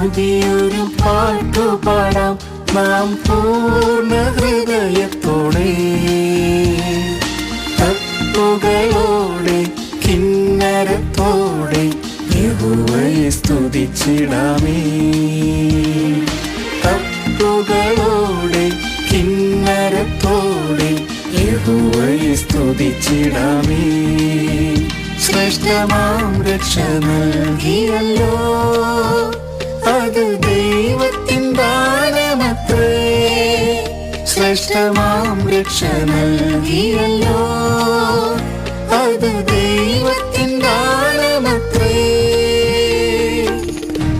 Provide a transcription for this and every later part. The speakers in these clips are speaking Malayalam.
പുതിയൊരു പാട്ടുപാടാം നാം പൂർണ്ണ ഹൃദയത്തോടെ. തപ്പുകളോടെ കിന്നരത്തോടെ യഹോവയെ സ്തുതിച്ചിടാമേ. തപ്പുകളോടെ കിന്നരത്തോടെ യഹോവയെ സ്തുതിച്ചിടാമേ. ശ്രേഷ്ഠമാം രക്ഷ നൽകിയല്ലോ, അത് ദൈവത്തിൻ ദാനമത്രേ. ശ്രേഷ്ഠമാം രക്ഷ നൽകിയല്ലോ, അത് ദൈവത്തിൻ ദാനമത്രേ.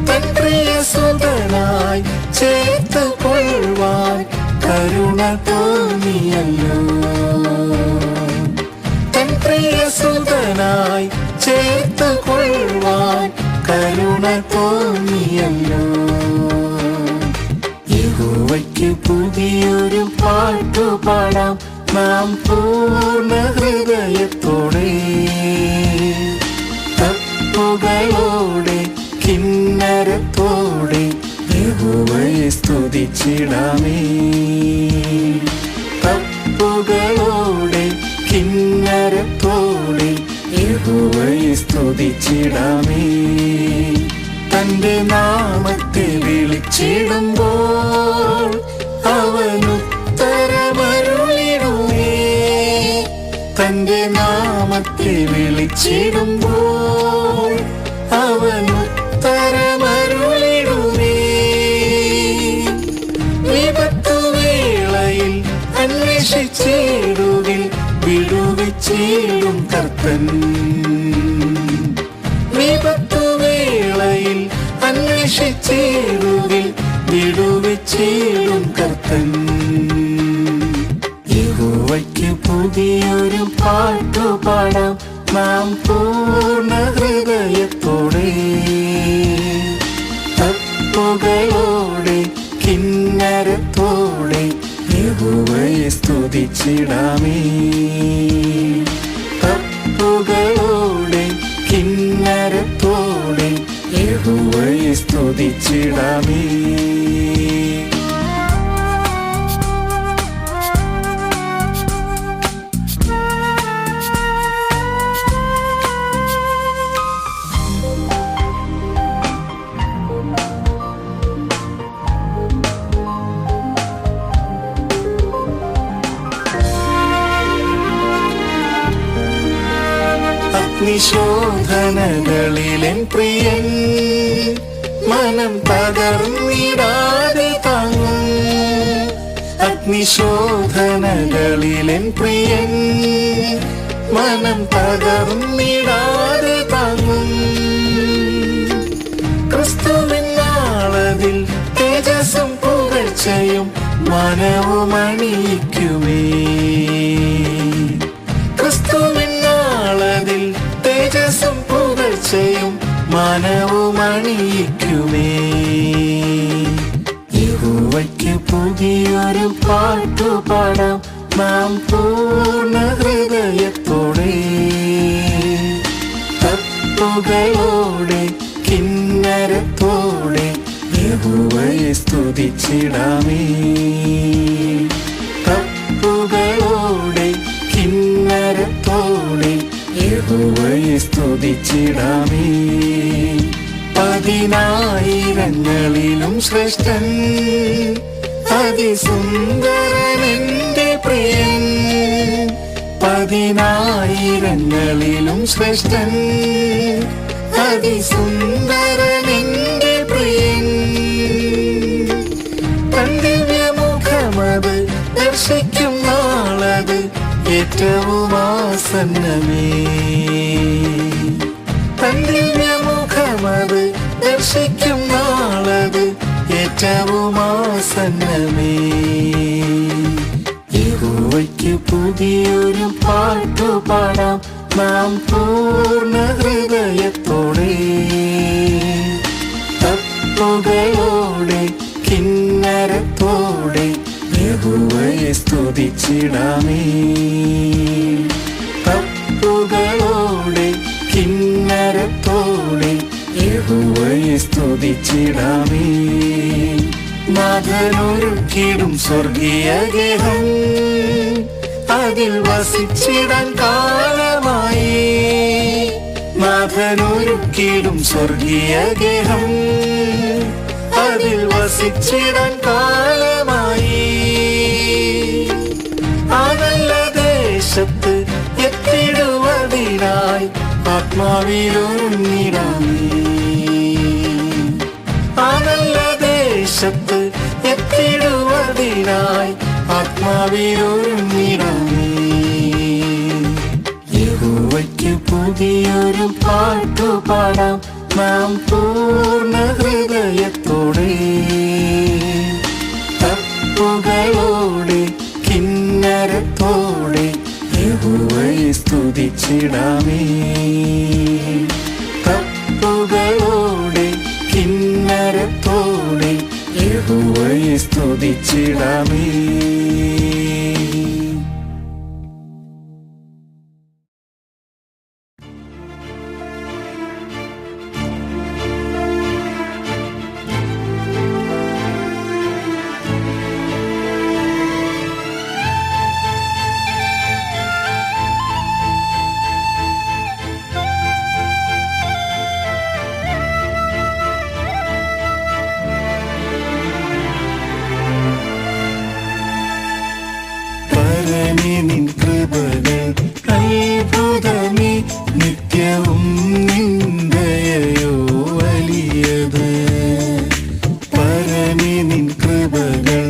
തൻ പ്രിയസുതനായി ചേർത്ത് കൊള്ളുവാൻ കരുണ തോന്നിയല്ലോ. തൻ പ്രിയസുതനായി ചേർത്ത് കൊള്ളുവാൻ കരുണ തോന്നിയല്ലോ. യഹോവയ്ക്ക് പുതിയൊരു പാട്ടുപാടാം നാം പൂർണ്ണ ഹൃദയത്തോടെ. തപ്പുകളോടെ കിന്നരത്തോടെ യഹോവയെ സ്തുതിച്ചിടാമേ. തപ്പുകളോടെ കിന്നരത്തോടെ യഹോവയെ സ്തുതിച്ചിടാമേ. തന്റെ നാമത്തെ വിളിച്ചിടുമ്പോൾ അവനുത്തരമരുളിടുമേ. തന്റെ നാമത്തെ വിളിച്ചിടുമ്പോൾ അവനുത്തരമരുളിടുമേ. വിപത്തുവേളയിൽ അന്വേഷിച്ചിടുവിൽ വിടുവിച്ചിടും കർത്തൻ. വിപത്തുവേളയിൽ അന്വേഷിച്ചിടുവിൽ വിടുവിച്ചിടും കർത്തൻ. യഹോവയ്ക്ക് പുതിയൊരു പാട്ടുപാടാം നാം പൂർണ്ണ ഹൃദയത്തോടെ. തപ്പുകളോടെ കിന്നരത്തോടെ യഹോവയെ സ്തുതിച്ചിടാമേ. തപ്പുകളോടെ കിന്നരത്തോടെ യഹോവയെ സ്തുതിച്ചിടാമേ. അഗ്നിശോധനകളിലെൻ പ്രിയൻ മനം തകർന്നിടാതെ താങ്ങും. അഗ്നിശോധനകളിലെൻ പ്രിയൻ മനം തകർന്നിടാതെ താങ്ങും. ക്രിസ്തുവിനാളതിൽ തേജസ്സും പുകഴ്ചയും മനവും അണിയിക്കുമേ. ക്രിസ്തുവിനാളതിൽ തേജസ്സും പുകഴ്ചയും മനവും അണിയിക്കുമേ. യഹോവയ്ക്ക് പുതിയൊരു പാട്ടുപാടാം നാം പൂർണ്ണ ഹൃദയത്തോടെ. തപ്പുകളോടെ കിന്നരത്തോടെ യഹോവയെ സ്തുതിച്ചിടാമേ. തപ്പുകളോടെ കിന്നരത്തോടെ യഹോവയെ സ്തുതിച്ചിടാമേ. പതിനായിരങ്ങളിലും ശ്രേഷ്ഠൻ അതിസുന്ദരൻ എന്റെ പ്രിയൻ. പതിനായിരങ്ങളിലും ശ്രേഷ്ഠൻ അതിസുന്ദരൻ എന്റെ പ്രിയൻ. തൻ ദിവ്യമുഖമത് ദർശിക്കും നാളത് ഏറ്റവും ആസന്നമേ. തൻ ദിവ്യമുഖമത് ദർശിക്കും നാളത് ഏറ്റവും ആസന്നമേ. യഹോവയ്ക്ക് പുതിയൊരു പാട്ടുപാടാം നാം പൂർണ്ണ ഹൃദയത്തോടെ. തപ്പുകളോടെ കിന്നരത്തോടെ യഹോവയെ സ്തുതിച്ചിടാമേ. തപ്പുകളോടെ കിന്നരത്തോടെ യഹോവയെ സ്തുതിച്ചിടാമേ. നാഥനൊരുക്കിടും സ്വർഗീയ ഗേഹം, അതിൽ വസിച്ചിടാൻ കാലമായി. നാഥനൊരുക്കിടും സ്വർഗീയ ഗേഹം, അതിൽ വസിച്ചിടാൻ കാലമായി. ആ നല്ല ദേശത്ത് എത്തിടുവതിനായി ആത്മാവിലൊരുങ്ങിടാമേ. ആ നല്ല ദേശത്ത് എത്തിടുവതിനായി ആത്മാവിലൊരുങ്ങിടാമേ. യഹോവയ്ക്ക് പുതിയൊരു പാട്ടുപാടാം നാം പൂർണ്ണ ഹൃദയത്തോടെ. തപ്പുകളോടെ കിന്നരത്തോടെ യഹോവയെ സ്തുതിച്ചിടാമേ. തപ്പുകളോടെ കിന്നരത്തോടെ യഹോവയെ സ്തുതിച്ചിടാമേ. നിൻ കൃപകൾ അത്ഭുതമേ, നിത്യവും നിന്ദയോ വലിയത്. പരമേ നിൻ കൃപകൾ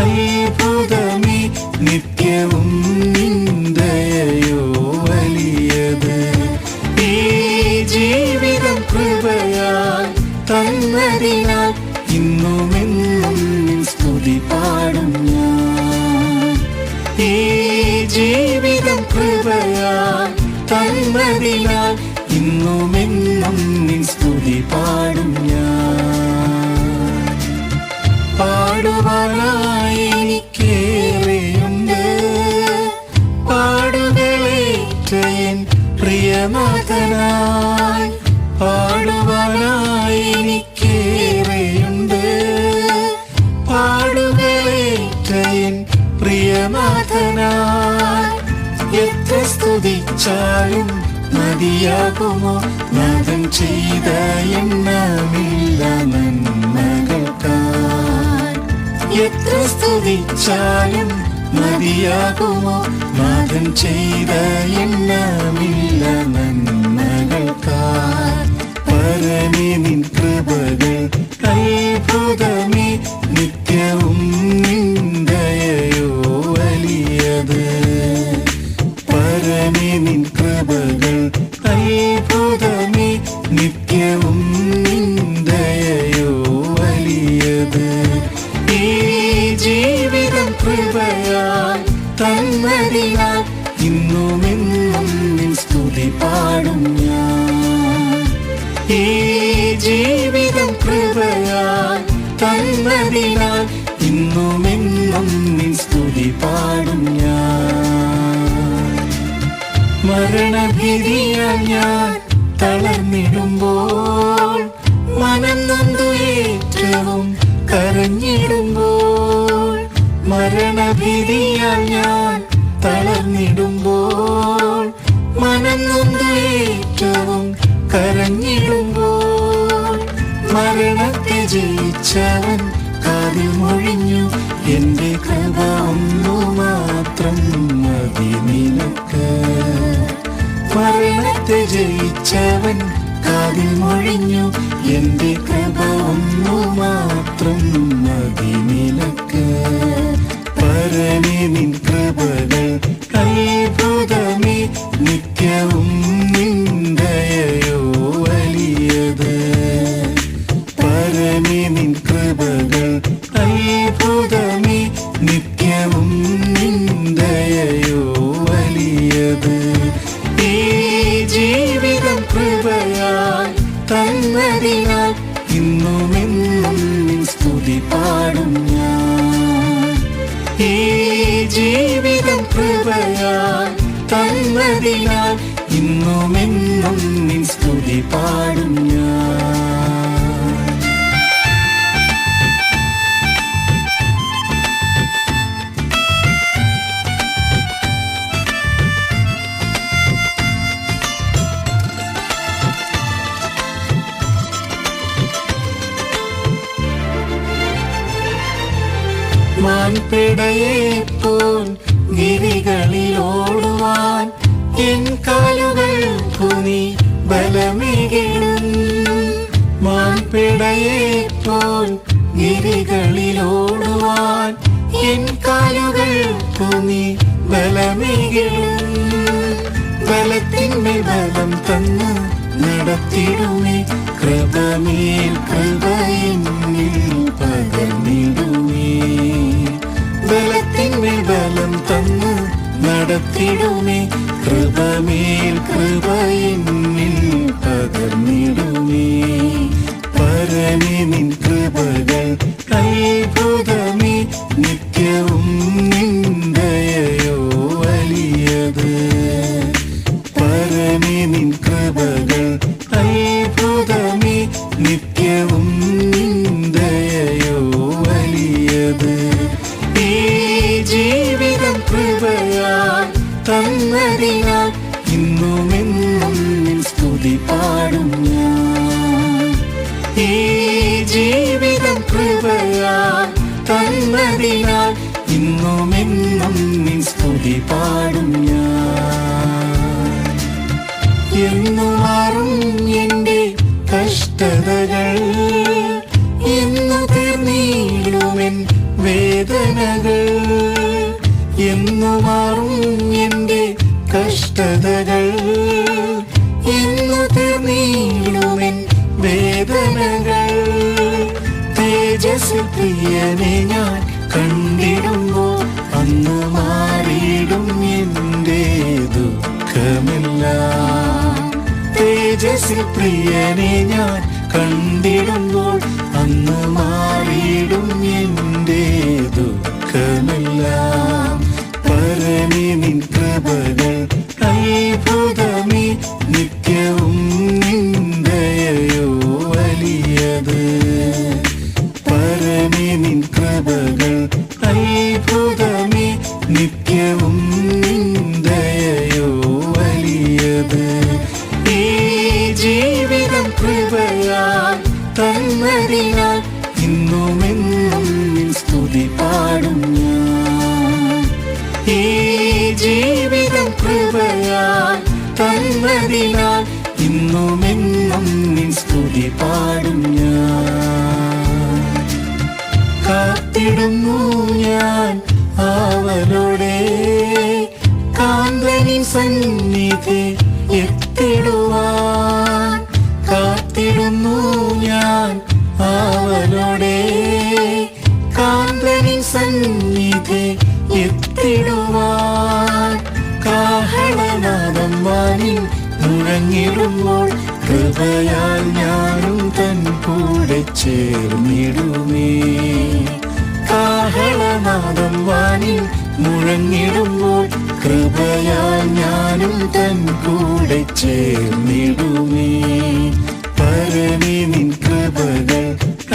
അത്ഭുതമേ, നിത്യവും നിന്ദയോ വലിയത്. ഈ ജീവിതം കൃപയാൽ തന്നതിനാൽ ഇന്നുമെന്നും നിൻ സ്തുതി പാടും ഞാൻ. ഈ ജീവിതം കൃപയാൽ തന്നതിനാൽ ഇന്നുമെന്നും നിൻ സ്തുതി പാടും ഞാൻ. പാടുവാനായി എനിക്കേറെയുണ്ട്, പാടുകളേറ്റ എൻ പ്രിയനാഥനായി. പാടുവാനായി എനിക്കേറെയുണ്ട്, പാടുകളേറ്റ എൻ പ്രിയനാഥനായി. എത്ര സ്തുതിച്ചാലും മതിയാകുമോ നാഥൻ ചെയ്ത എണ്ണമില്ല നന്മകൾക്കായി. എത്ര സ്തുതിച്ചാലും മതിയാകുമോ നാഥൻ ചെയ്ത എണ്ണമില്ല നന്മകൾക്കായി. പരമേ നിൻ കൃപകൾ അത്ഭുതമേ, നിത്യവും നിന്ദയോ വലിയത്. പരമേ നിൻ കൃപകൾ അത്ഭുതമേ, നിത്യവും നിന്ദയോ വലിയത്. ഈ ജീവിതം കൃപയാൽ തന്നതിനാൽ ഇന്നുമെന്നും നിൻ സ്തുതി പാടും ഞാൻ. ഈ ജീവിതം കൃപയാൽ തന്നതിനാൽ ഇന്നുമെന്നും നിൻ സ്തുതി പാടും ഞാൻ. മരണഭീതിയാൽ ഞാൻ തളർന്നിടുമ്പോൾ, മനം നൊന്തു ഏറ്റവും കരഞ്ഞിടുമ്പോൾ. മരണഭീതിയാൽ ഞാൻ തളർന്നിടുമ്പോൾ, മനം നൊന്തു ഏറ്റവും കരഞ്ഞിടുമ്പോൾ. മരണത്തെ ജയിച്ചവൻ കാതിൽ മൊഴിഞ്ഞു, എന്റെ കൃപ ഒന്നു മാത്രം മതി നിനക്ക്. മരണത്തെ ജയിച്ചവൻ കാതിൽ മൊഴിഞ്ഞു, എന്റെ കൃപ ഒന്നു മാത്രം മതി നിനക്ക്. പരമേ നിൻ കൃപകൾ അത്ഭുതമേ, നിത്യവും നിന്ദയോ വലിയത്. പരമേ നിൻ കൃപകൾ അത്ഭുതമേ, നിത്യവും നിന്ദയോ വലിയത്. ഈ ജീവിതം കൃപയാൽ തന്നതിനാൽ ഇന്നുമെന്നും നിൻ സ്തുതി പാടും ഞാൻ. ഈ ജീവിതം കൃപയാൽ തന്നതിനാൽ ഇന്നുമെന്നും നിൻ സ്തുതി പാടും ഞാൻ. മാൻപിടയെപ്പോൽ ഗിരികളിലോടുവാൻ എൻ കാലുകൾക്കു നീ ബലമേകിടും. മാൻപിടയെപ്പോൽ ഗിരികളിലോടുവാൻ എൻ കാലുകൾക്കു നീ ബലമേകിടും. ബലത്തിന്മേൽ ബലം തന്ന് നടത്തിടുമേ, കൃപമേൽ കൃപ എന്നിൽ പകർന്നിടുമേ. ബലത്തിന്മേൽ ബലം തന്ന് നടത്തിടുമേ, കൃപമേൽ കൃപ എന്നിൽ പകർന്നിടുമേ. പരമേ നിൻ കൃപകൾ അത്ഭുതമേ, നിത്യവും നിൻ ദയയോ വലിയത്. പരമേ നിൻ കൃപകൾ അത്ഭുതമേ, നിത്യവും നിൻ ദയയോ വലിയത്. ഈ ജീവിതം കൃപയാൽ തന്നതിനാൽ ഇന്നുമെന്നും നിൻ സ്തുതി പാടും ഞാൻ. ഈ ജീവിതം കൃപയാൽ തന്നതിനാൽ ഇന്നുമെന്നും നിൻ സ്തുതി പാടും ഞാൻ. എന്നു മാറും എന്റെ കഷ്ടതകൾ, എന്നു തീർന്നിടുമെൻ വേദനകൾ. എന്നു മാറും എന്റെ കഷ്ടതകൾ, എന്നു തീർന്നിടുമെൻ വേദനകൾ. തേജസ്സിൽ പ്രിയനെ ഞാൻ കണ്ടിടുമ്പോൾ അന്ന് മാറിയിടും എന്റെ ദുഃഖമെല്ലാം. തേജസ്സിൽ പ്രിയനെ ഞാൻ കണ്ടിടുമ്പോൾ അന്ന് മാറിയിടും എന്റെ ദുഃഖമെല്ലാം. പരമേ നിൻ കൃപകൾ അത്ഭുതമേ, നിത്യവും നിൻ ദയയോ വലിയത്. പരമേ നിൻ കൃപകൾ അത്ഭുതമേ, നിത്യവും നിൻ ദയയോ വലിയത്. ഈ ജീവിതം കൃപയാൽ തന്നതിനാൽ ഇന്നുമെന്നും നിൻ സ്തുതി പാടും ഞാൻ. ഈ ജീവിതം കൃപയാൽ തന്നതിനാൽ ഇന്നുമെന്നും നിൻ സ്തുതി പാടും ഞാൻ. കാത്തിടുന്നു ഞാൻ ആവലോടെ കാന്തനിൻ സന്നിധി എത്തിടുവാൻ. കാത്തിടുന്നു ഞാൻ ആവലോടെ കാന്തനിൻ സന്നിധി എത്തിടുവാൻ. കാഹളനാദം വാനിൽ മുഴങ്ങിടുമ്പോൾ കൃപയാൽ ഞാനും തൻ കൂടെ ചേർന്നിടുമേ. കാഹളനാദം വാനിൽ മുഴങ്ങിടുമ്പോൾ കൃപയാൽ ഞാനും തൻ കൂടെ ചേർന്നിടുമേ. പരമേ നിൻ കൃപകൾ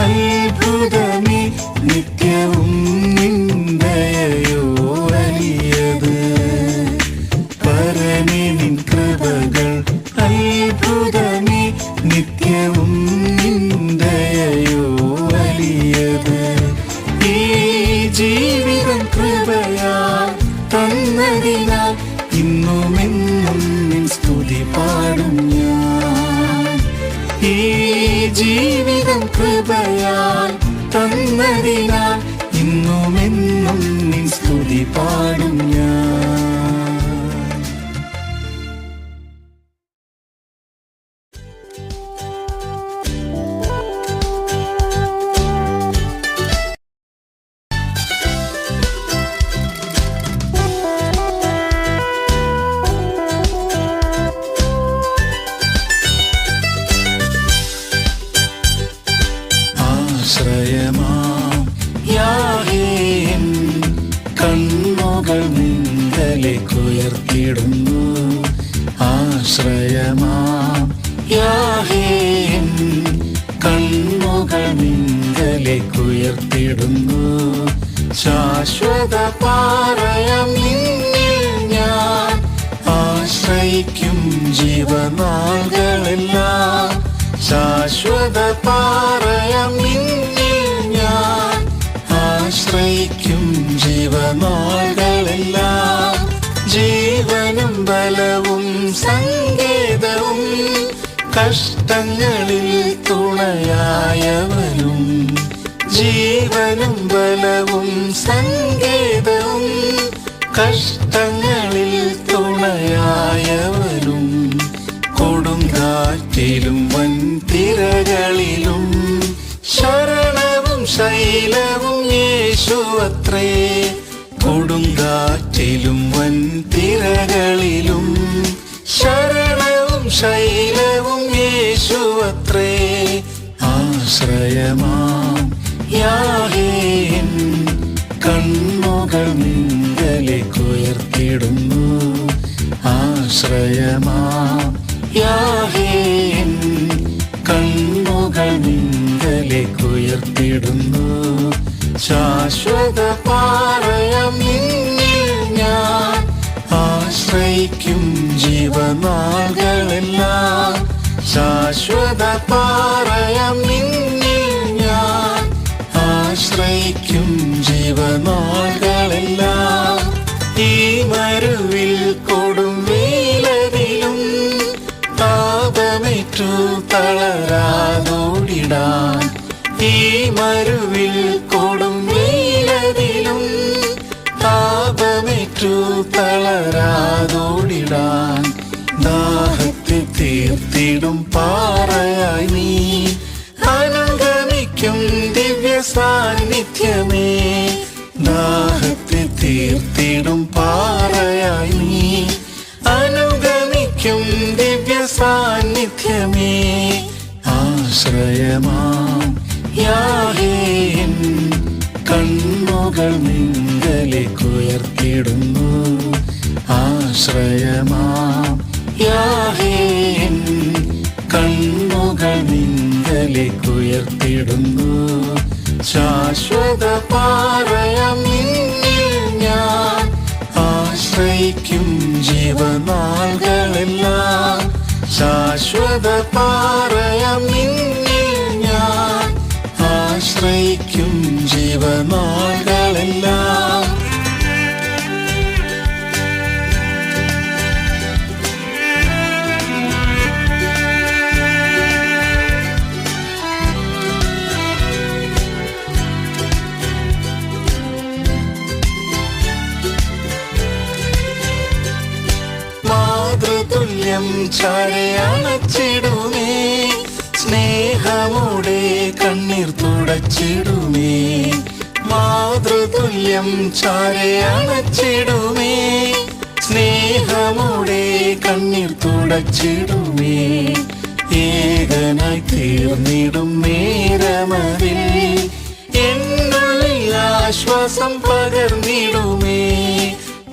അത്ഭുതമേ, നിത്യവും നിൻ ദയയോ വലിയത്. പരമേ നിൻ കൃപകൾ അത്ഭുതമേ, നിത്യവും നിൻ ദയയോ വലിയത്. ഈ ജീവിതം കൃപയാൽ തന്നതിനാൽ ഇന്നുമെന്നും നിൻ സ്തുതി പാടും ഞാൻ. ഈ ജീവിതം കൃപയാൽ തന്നതിനാൽ ഇന്നുമെന്നും നിൻ സ്തുതി പാടും ഞാൻ. ആശ്രയമാം യാഹേ എൻ കണ്ണുകൾ നിങ്കലേക്കുയർത്തിടുന്നു. ആശ്രയമാം യാഹേ എൻ കണ്ണുകൾ നിങ്കലേക്കുയർത്തിടുന്നു. ശാശ്വത പാറയാം നിന്നിൽ ഞാൻ ആശ്രയിക്കും ജീവനാളുകളെല്ലാം. ശാശ്വത പാറയാം നിന്നിൽ ഞാൻ ആശ്രയിക്കും ജീവനാളുകളെല്ലാം. ജീവനും ബലവും സങ്കേതവും കഷ്ടങ്ങളിൽ തുണയായവനും. ജീവനും ബലവും സങ്കേതവും കഷ്ടങ്ങളിൽ തുണയായവനും. കൊടുങ്കാറ്റിലും വൻതിരകളിലും ശരണവും ശൈലവും യേശുവത്രേ. കൊടുങ്കാറ്റിലും വൻതിരകളിലും ശരണവും ശൈലവും യേശുവത്രേ. ആശ്രയമാം യാഹേൻ കണ്ണുകൾ നിങ്കലേക്കുയർത്തിടുന്നു. ആശ്രയമാം യാഹേൻ കണ്ണുകൾ നിങ്കലേക്കുയർത്തിടുന്നു. ശാശ്വത പാറയാം നിന്നിൽ ഞാൻ ആശ്രയിക്കും ജീവനാളുകളെല്ലാം. ശാശ്വത പാറയാം നിന്നിൽ ഞാൻ ആശ്രയിക്കും ജീവനാളുകളെല്ലാം. ഈ മരുവിൽ കൊടും വെയിലതിലും താപമേറ്റു തളരാതോടിടാൻ. ഈ മരുവിൽ കൊടും വെയിലതിലും താപമേറ്റു തളരാതോടിടാൻ. ദാഹത്തെ തീർത്തിടും പാറയായി നീ അനുഗമിക്കും ദിവ്യ സാന്നിധ്യമേ. ദാഹത്തെ തീർത്തിടും പാറയായി നീ അനുഗമിക്കും ദിവ്യ സാന്നിധ്യമേ. ആശ്രയമാം യാഹേൻ കണ്ണുകൾ നിങ്കലേക്കുയർത്തിടുന്നു. ആശ്രയമാം യാഹേൻ കണ്ണുകൾ നിങ്കലേക്കുയർത്തിടുന്നു. ശാശ്വത പാറയാം നിന്നിൽ ഞാൻ ആശ്രയിക്കും ജീവനാളുകളെല്ലാം. ശാശ്വത പാറയാം നിന്നിൽ ഞാൻ ആശ്രയിക്കും ജീവനാളുകളെല്ലാം. മാതൃതുല്യം ചാരയണച്ചിടുമേ. സ്നേഹമോടെ കണ്ണീർ തുടച്ചിടുമേ. മാതൃതുല്യം ചാരയണച്ചിടുമേ. സ്നേഹമോടെ കണ്ണീർ തുടച്ചിടുമേ. ഏകനായി തീർന്നിടും നേരമതിൽ എന്നുള്ളിൽ ആശ്വാസം പകർന്നിടുമേ.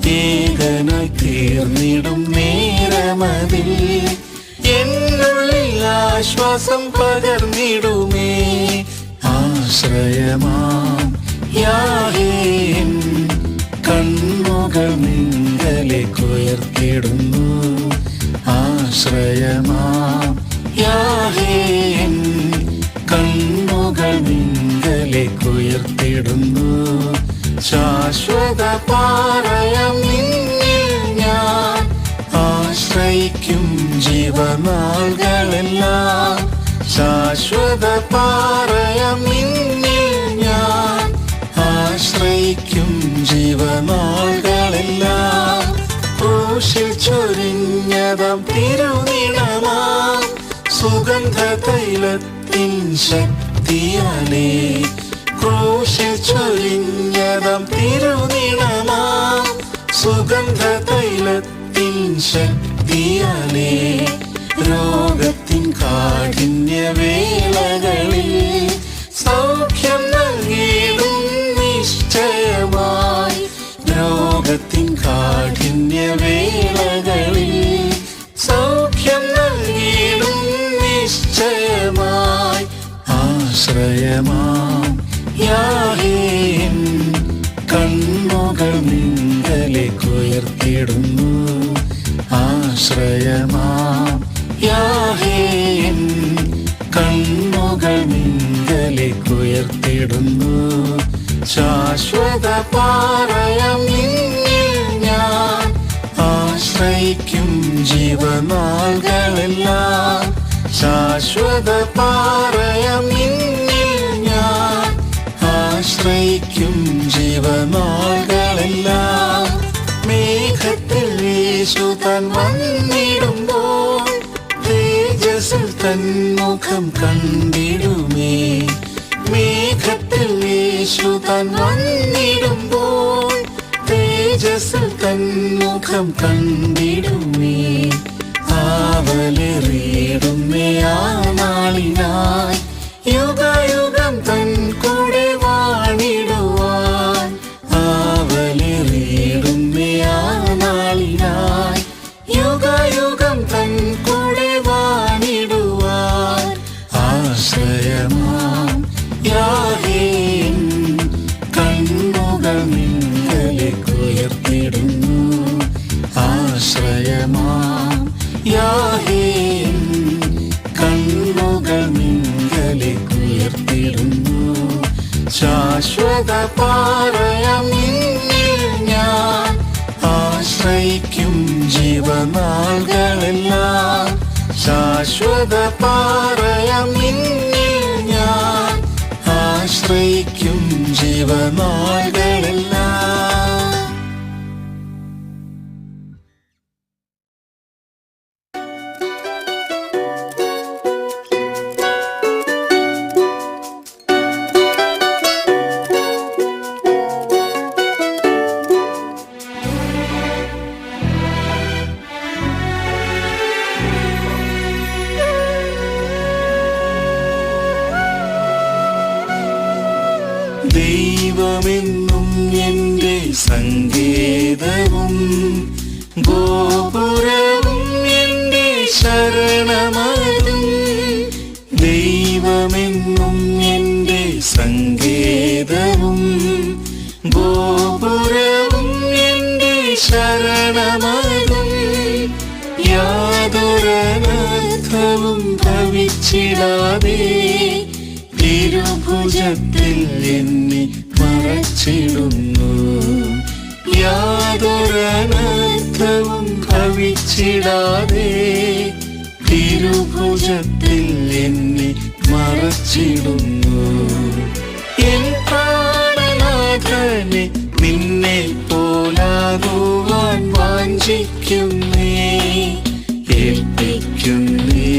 ഏകനായി തീർന്നിടും നേരമതിൽ എന്നുള്ളിൽ ആശ്വാസം പകർന്നിടുമേ. ആശ്രയമാം യാഹേൻ കണ്ണുകൾ നിങ്കലേക്കുയർത്തിടുന്നു. ആശ്രയമാം യാഹേൻ കണ്ണുകൾ നിങ്കലേക്കുയർത്തിടുന്നു. ശാശ്വത പാറയാം നിന്നിൽ ഞാൻ ആശ്രയിക്കും ജീവനാളുകളെല്ലാം. ശാശ്വത പാറയാം നിന്നിൽ ഞാൻ ആശ്രയിക്കും ജീവനാളുകളെല്ലാം. ക്രൂശിൽ ചൊരിഞ്ഞതാം തിരുനിണമാം സുഗന്ധ തൈലത്തിൻ ശക്തിയാലേ. ക്രൂശിൽ ചൊരിഞ്ഞതാം തിരുനിണമാം സുഗന്ധ തൈലത്തിൻ ശക്തിയാലേ. രോഗത്തിൻ കാഠിന്യവേളകളിൽ സൗഖ്യം നൽകിയിടും നിശ്ചയമായി. രോഗത്തിൻ കാഠിന്യവേളകളിൽ സൗഖ്യം നൽകിയിടും നിശ്ചയമായി. ആശ്രയമാം യാഹേൻ കണ്ണുകൾ നിങ്കലേക്കുയർത്തിടുന്നു. ആശ്രയമാം യാഹേൻ കണ്ണുകൾ നിങ്കലേക്കുയർത്തിടുന്നു. ശാശ്വത പാറയാം നിന്നിൽ ഞാൻ ആശ്രയിക്കും ജീവനാളുകളെല്ലാം. ശാശ്വത പാറയാം നിന്നിൽ ഞാൻ ആശ്രയിക്കും ജീവനാളുകളെല്ലാം. മേഘത്തിൽ യേശു താൻ വന്നിടുമ്പോൾ തേജസ്സിൽ തൻ മുഖം കണ്ടിടുമേ. മേഘത്തിൽ യേശു താൻ വന്നിടുമ്പോൾ തേജസ്സിൽ തൻ മുഖം കണ്ടിടുമേ. ആവലേറിയിടുമേ ആ നാളിനായി യുഗയുഗം തൻ കൂടെ വാണിടുവാൻ. ആവലേറിയിടുമേ ആ നാളിനായി യുഗയുഗം തൻ കൂടെ വാണിടുവാൻ. ആശ്രയമാം യാഹോവേ കണ്ണുകൾ നിങ്ങളിലേക്കുയർത്തിടുന്നു. ആശ്രയമാം യാഹോവേ കണ്ണുകൾ നിങ്ങളിലേക്കുയർത്തിടുന്നു. ശാശ്വത പാറയാം നിന്നിൽ ഞാൻ ആശ്രയിക്കും ജീവനാളുകളെല്ലാം. ശാശ്വത പാറയാം നിന്നിൽ ഞാൻ ആശ്രയിക്കും ജീവനാളുകളെല്ലാം. ദൈവമെന്നും എൻ്റെ സങ്കേതവും ഗോപുരവും എൻ്റെ ശരണമതും. ദൈവമെന്നും എൻ്റെ സങ്കേതവും ഗോപുരവും എൻ്റെ ശരണമതും. യാതൊരനർത്ഥവും ഭവിച്ചിടാതെ തിരുഭുജത്തിൽ എന്നെ മറച്ചിടുന്നു. യാതൊരനർത്ഥവും ഭവിച്ചിടാതെ തിരുഭുജത്തിൽ എന്നെ മറച്ചിടുന്നു. എൻ പ്രാണനാഥനെ നിന്നെ പോലാകുവാൻ വാഞ്ചിക്കുന്നേ. ഏൽപ്പിക്കുന്നേ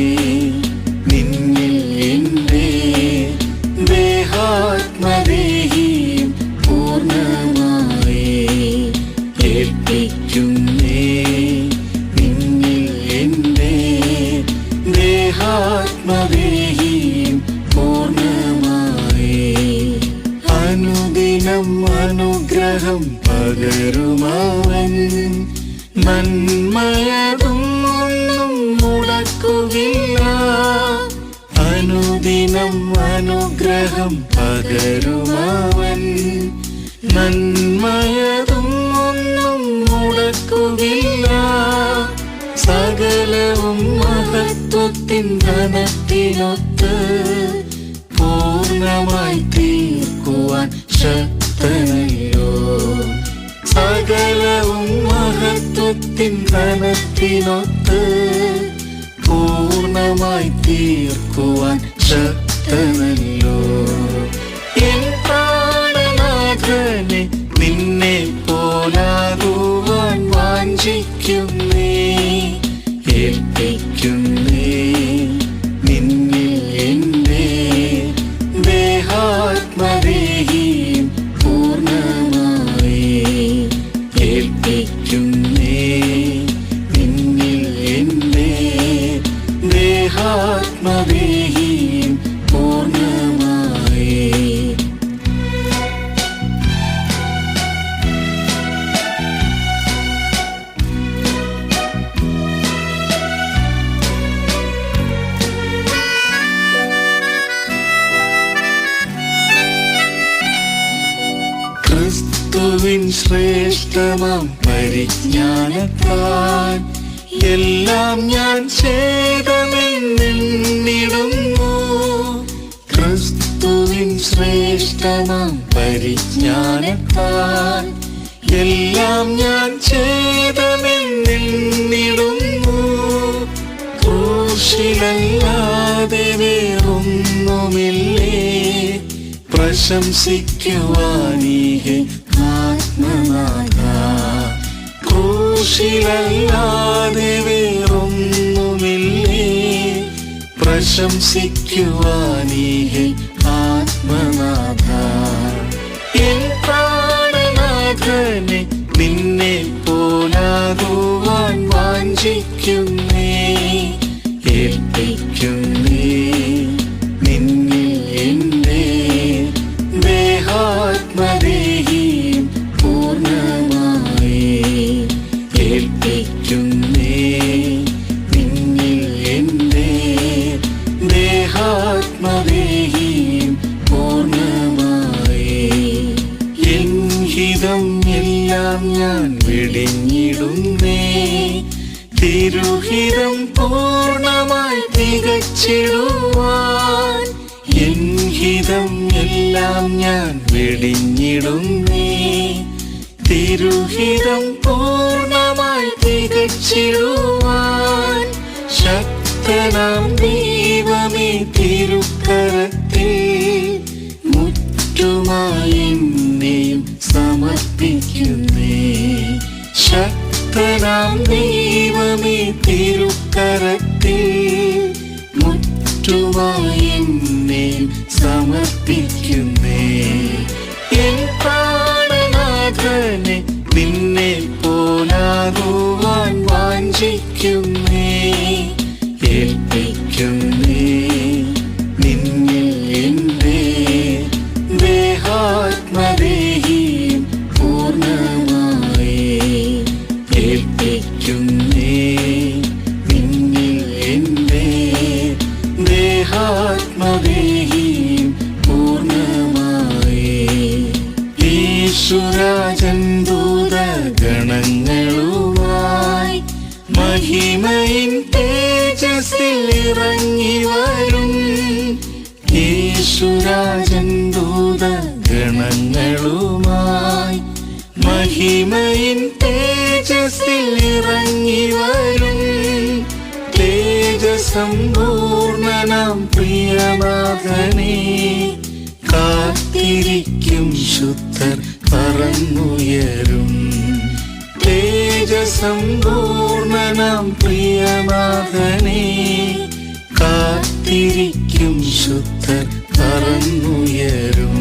നിന്നിൽ എൻ്റെ ദേഹാത്മദേഹിയും പൂർണ്ണമായി. ഏൽപ്പിക്കുന്നേ നിന്നിൽ എൻ്റെ ദേഹാത്മദേഹിയും പൂർണ്ണമായി. അനുദിനം അനുഗ്രഹം പകരുമവൻ നന്മയതും ഒന്നും മുടക്കുകയില്ല. അനുദിനം അനുഗ്രഹം പകരുമവൻ നന്മയതും ഒന്നും മുടക്കുകയില്ല. സകലവും മഹത്വത്തിൻ ധനത്തിനൊത്ത് പൂർണ്ണമായി തീർക്കുവാൻ ശക്തനല്ലോ. സകലവും മഹത്വത്തിൻ ധനത്തിനൊത്ത് പൂർണ്ണമായി തീർക്കുവാൻ ശക്തനല്ലോ. എൻ പ്രാണനാഥനെ നിന്നെ പോലാകുവാൻ വാഞ്ചിക്കുന്നേ. ഏൽപ്പിക്കുന്നേ നിന്നിൽ എൻ്റെ ദേഹാത്മദേഹിയും പൂർണ്ണമായി. ഏൽപ്പിക്കുന്നേ നിന്നിൽ എൻ്റെ ദേഹാത്മദേഹിയും പൂർണ്ണമായി. ക്രിസ്തുവിൻ ശ്രേഷ്ഠമാം പരിജ്ഞാനത്താൽ എല്ലാം ഞാൻ ചെയ്തമെന്നിടുന്നു. ക്രിസ്തുവിൻ ശ്രേഷ്ഠമാം പരിജ്ഞാനത്താൽ എല്ലാം ഞാൻ ചെയ്തമെന്നിടുന്നു. ക്രൂശിലല്ലാതെ വേറൊന്നുമില്ലേ പ്രശംസിക്കുവാനീഹെ ആത്മനാഥ. ക്രൂശിലല്ലാതെ വേറൊന്നുമില്ലേ പ്രശംസിക്കുവാനീഹെ ആത്മനാഥ. എൻ പ്രാണനാഥനെ നിന്നെ പോലാകുവാൻ വാഞ്ചിക്കുന്നേ, ഏൽപ്പിക്കുന്നേ നിന്നിൽ എന്റെ ദേഹാത്മദേഹിയും പൂർണ്ണമായി. ഏൽപ്പിക്കുന്നേ നിന്നിൽ എന്റെ ദേഹാത്മദേഹിയും പൂർണ്ണമായി. എൻ ഹിതം എല്ലാം ഞാൻ വെടിഞ്ഞിടുന്നേ, തിരുഹിതം പൂർണ്ണമായി തികച്ചിടുവാൻ. എൻ ഹിതം എല്ലാം ഞാൻ വെടിഞ്ഞിടുന്നേ, തിരുഹിതം പൂർണ്ണമായി തികച്ചിടുവാൻ. ശക്തനാം ദൈവമേ തിരുക്കരത്തിൽ മുറ്റുമായി എന്നെയും സമർപ്പിക്കുന്നേ. ശക്തനാം ദൈവമേ തിരുക്കരത്തിൽ മുറ്റുമായി എന്നെയും സമർപ്പിക്കുന്നേ. എൻ പ്രാണനാഥനെ നിന്നെ പോലാകുവാൻ വാഞ്ചിക്കുന്നേ, ഏൽപ്പിക്കുന്നേ നിന്നിൽ എന്റെ ദേഹാത്മദേഹിയും പൂർണ്ണമായി. ഏൽപ്പിക്കുന്നേ നിന്നിൽ എന്റെ ദേഹാത്മദേഹിയും പൂർണ്ണമായി. യേശുരാജൻ ദൂതഗണങ്ങളുമായി മഹിമയിൻ തേജസ്സിൽ ഇറങ്ങി വരും. യേശുരാജൻ ദൂതഗണങ്ങളുമായി മഹിമയിൻ തേജസ്സിൽ ഇറങ്ങി വരും. തേജസമ്പൂർണനാം പ്രിയനാഥനെ കാത്തിരിക്കും ശുദ്ധർ പറന്നുയരും. തേജസമ്പൂർണനാം പ്രിയനാഥനെ കാത്തിരിക്കും ശുദ്ധർ പറന്നുയരും.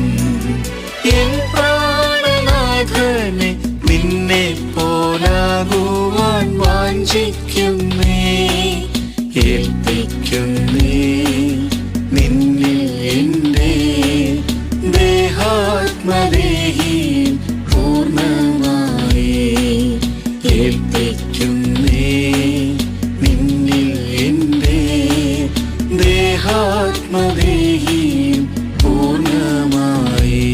എൻ പ്രാണനാഥനെ നിന്നെ പോലാകുവാൻ വാഞ്ചിക്കുന്നേ, ഏൽപ്പിക്കുന്നേ നിന്നിൽ എന്റെ ദേഹാത്മദേഹിയും പൂർണ്ണമായി. ഏൽപ്പിക്കുന്നേ നിന്നിൽ എന്റെ ദേഹാത്മദേഹിയും പൂർണ്ണമായി.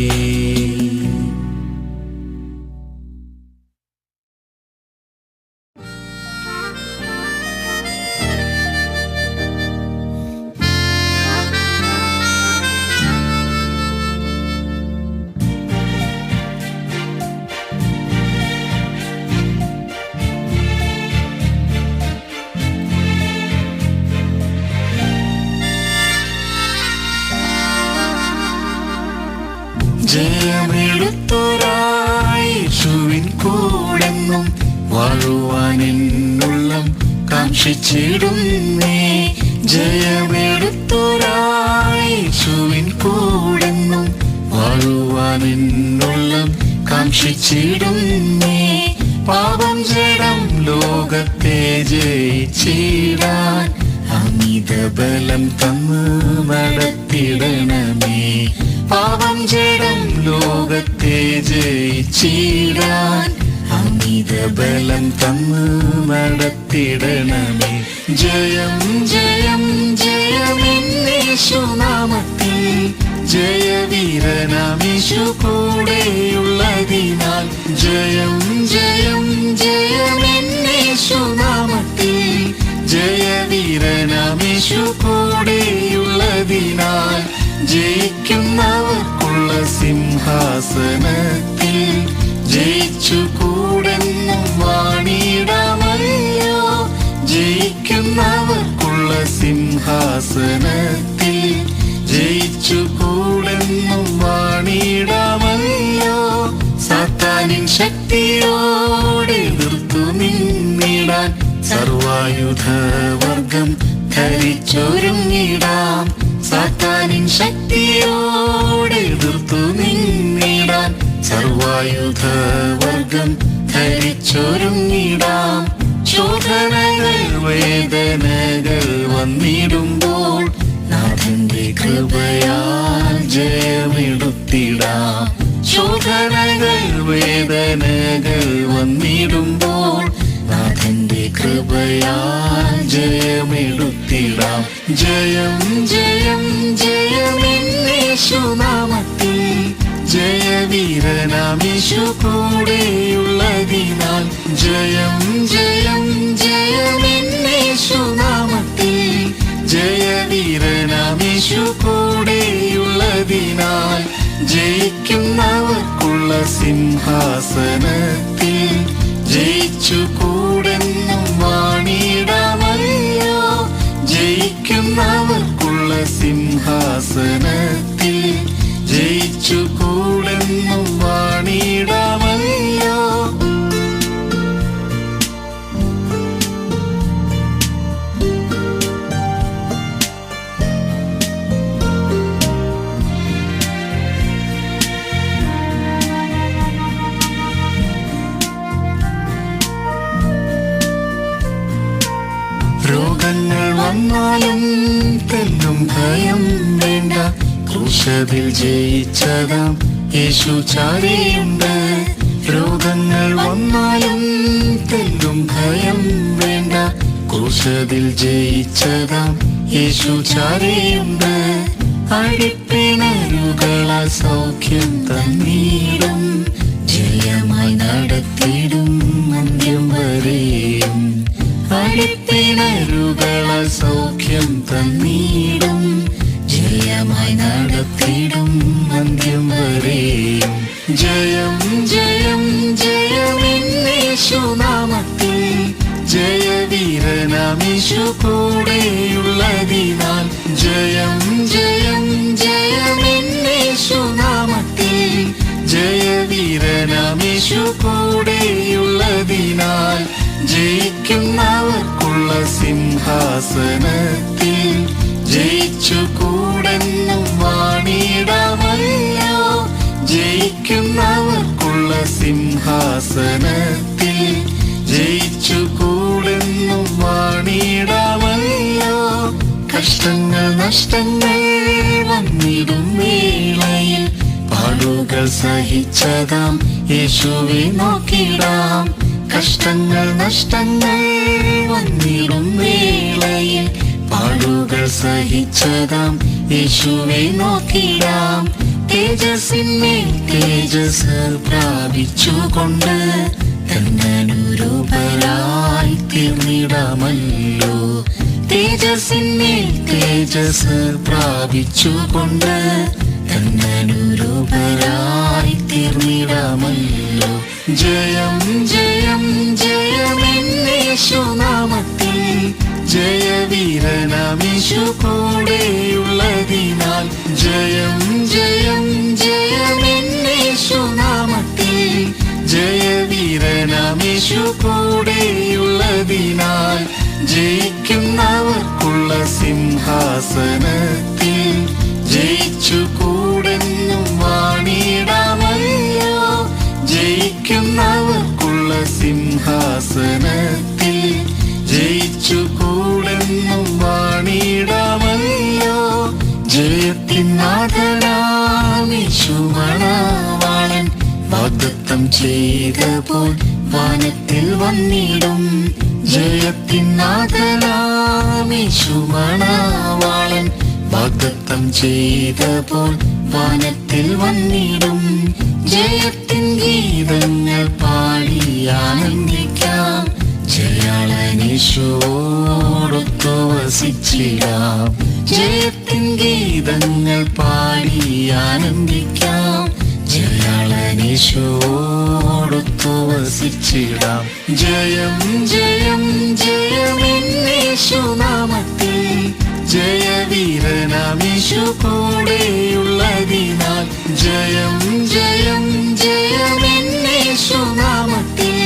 ജയമെടുത്തൊരായേശുവിൻ കൂടെന്നും വാഴുവാൻ എന്നുള്ളം കാംക്ഷിച്ചിടുന്നേ. ജയമെടുത്തൊരായേശുവിൻ കൂടെന്നും വാഴുവാൻ എന്നുള്ളം കാംക്ഷിച്ചിടുന്നേ. പാപം ജഡം ലോകത്തെ ജയിച്ചിടാൻ അമിത ബലം തന്നു നടത്തിടണമേ. പാപം ജഡം ലോകത്തെ ജയിച്ചിടാൻ അമിത ബലം തന്നു നടത്തിടണമേ. ജയം ജയം ജയമെന്നേശുനാമത്തിൽ ജയവീരനാമേശു കൂടെയുള്ളതിനാൽ. ജയം ജയം ജയമെന്നേശുനാമത്തിൽ ജയവീരനാമേശു കൂടെയുള്ളതിനാൽ. ജയിക്കുന്നവർക്കുള്ള സിംഹ സിംഹാസനത്തിൽ ജയിച്ചുകൂടെന്നും വാണിടാമല്ലോ. ജയിക്കുന്നവർക്കുള്ള സിംഹാസനത്തിൽ ജയിച്ചുകൂടെന്നും വാണിടാമല്ലോ. സാത്താനിൻ ശക്തിയോടെ എതിർത്തു നിന്നിടാൻ സർവായുധവർഗം ധരിച്ചൊരുങ്ങിടാം. സാത്താനിൻ ശക്തിയോടെ എതിർത്തു നിന്നിടാൻ സർവായുധവർഗം ധരിച്ചൊരുങ്ങിടാം. ശോധനകൾ വേദനകൾ വന്നിടുമ്പോൾ നാഥന്റെ കൃപയാൽ ജയമെടുത്തിടാം. ശോധനകൾ വേദനകൾ വന്നിടുമ്പോൾ നാഥന്റെ കൃപയാൽ ജയമെടുത്തിടാം. ജയം ജയം ജയമെന്നേശുനാമത്തിൽ ജയവീരനാമേശു കൂടെയുള്ളതിനാൽ. ജയം ജയം ജയമെന്നേശുനാമത്തിൽ ജയവീരനാമേശു കൂടെയുള്ളതിനാൽ. ജയിക്കുന്നവർക്കുള്ള സിംഹാസനത്തിൽ ജയിച്ചുകൂടെന്നും വാണിടാമല്ലോ. ജയിക്കുന്നവർക്കുള്ള സിംഹാസനത്തിൽ ജയിച്ചുകൂടെന്നും വാണിടാമല്ലോ. രോഗങ്ങൾ വന്നാലും തെല്ലും ഭയം വേണ്ട, ക്രൂശിൽ ജയിച്ചതാം യേശു ചാരിയുണ്ട്. രോഗങ്ങൾ വന്നാലും തെല്ലും ഭയം വേണ്ട, ക്രൂശിൽ ജയിച്ചതാം യേശു ചാരിയുണ്ട്. അടിപ്പിണരുകളാൽ സൗഖ്യം തന്നീടും, ജയമായി നടത്തിയിടും അന്ത്യം വരെയും. അടിപ്പിണരുകളാൽ സൗഖ്യം തന്നീടും, ജയമായി നടത്തിയിടും അന്ത്യം വരെയും. ജയം ജയം ജയമെന്നേശുനാമത്തിൽ ജയവീരനാമേശു കൂടെയുള്ളതിനാൽ. ജയം ജയം ജയമെന്നേശുനാമത്തിൽ ജയവീരനാമേശു കൂടെയുള്ളതിനാൽ. ജയിക്കുന്നവർക്കുള്ള സിംഹാസനത്തിൽ ജയിച്ചുകൂടെന്നും വാണിടാമല്ലോ. ജയിക്കുന്നവർക്കുള്ള സിംഹാസനത്തിൽ ജയിച്ചുകൂടെന്നും വാണിടാമല്ലോ. കഷ്ടങ്ങൾ നഷ്ടങ്ങൾ വന്നിടും വേളയിൽ പാടുകൾ സഹിച്ചതാം യേശുവെ നോക്കിടാം. കഷ്ടങ്ങൾ നഷ്ടങ്ങൾ വന്നിടും വേളയിൽ പാടുകൾ സഹിച്ചതാം യേശുവെ നോക്കിടാം. തേജസ്സിന്മേൽ തേജസ് പ്രാപിച്ചുകൊണ്ട് തന്നനുരൂപരായി തീർന്നിടാമല്ലോ. തേജസ്സിന്മേൽ തേജസ് പ്രാപിച്ചുകൊണ്ട് തന്നനുരൂപരായി തീർന്നിടാമല്ലോ. ജയം ജയം ജയമെന്നേശുനാമത്തിൽ ജയവീരനാമേശു കൂടെയുള്ളതിനാൽ. ജയം ജയം ജയമെന്നേശുനാമത്തിൽ ജയവീരനാമേശു കൂടെയുള്ളതിനാൽ. ജയിക്കുന്നവർക്കുള്ള സിംഹാസനത്തിൽ ജയിച്ചുകൂടെന്നും വാണിടാമല്ലോ. ജയിക്കുന്നവർക്കുള്ള സിംഹാസനത്തിൽ ജയിച്ചുകൂടെന്നും വാണിടാമല്ലോ. ജയത്തിൻ നാഥനാം യേശു മണവാളൻ വാഗ്ദത്തം ചെയ്തപ്പോൾ വാനത്തിൽ വന്നിടും. ജയത്തിൻ നാഥനാം യേശു മണവാളൻ വാഗ്ദത്തം ചെയ്തപ്പോൾ വാനത്തിൽ വന്നിടും. ജയത്തിൻ ഗീതങ്ങൾ പാടി ആനന്ദിക്കാം, ജയാളനീശോടൊത്തു വസിച്ചിടാം. ജയത്തിൻ ഗീതങ്ങൾ പാടി ആനന്ദിക്കാം, ജയാളനീശോടൊത്തു വസിച്ചിടാം. ജയം ജയം ജയമെന്നേശുനാമത്തിൽ, ജയവീരനാമീശു കൂടെയുള്ളതിനാൽ. ജയം ജയം ജയമെന്നേശുനാമത്തിൽ,